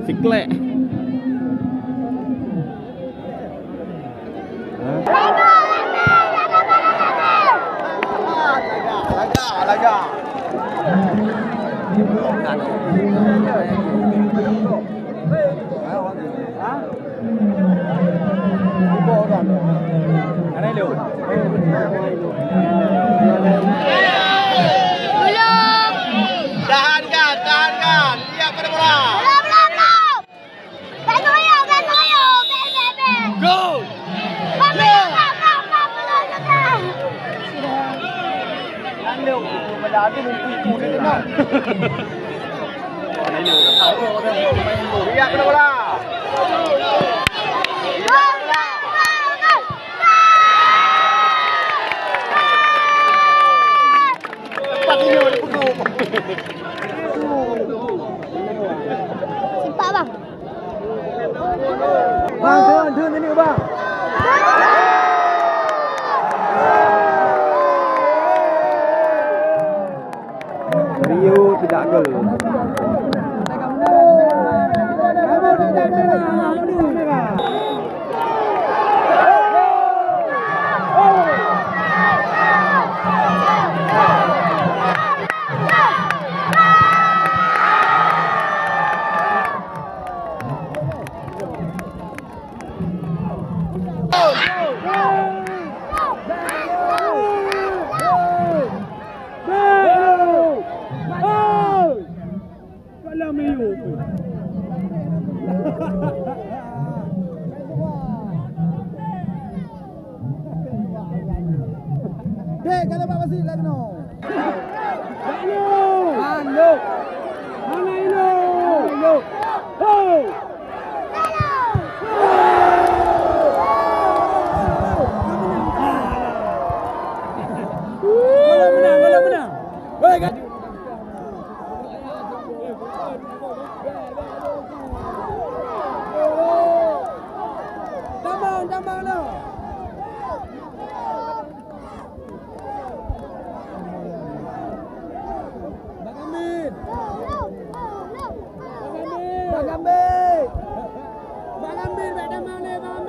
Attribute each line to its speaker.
Speaker 1: Siklek.
Speaker 2: Laga. Tahankan. Lihat pada bola. Go. Lihat pada bola. Cepat ini boleh pukul.
Speaker 3: Simpak bang.
Speaker 2: Bang, turun sini bang. Rio tidak gol. Dek, kalau Pak Wasit lagi no. Halo. Mana ini? Halo. Ho. Bola menang. Woi, kan. Tambang lo. Bang Ambil, baik dah mau ni, Bang Ambil.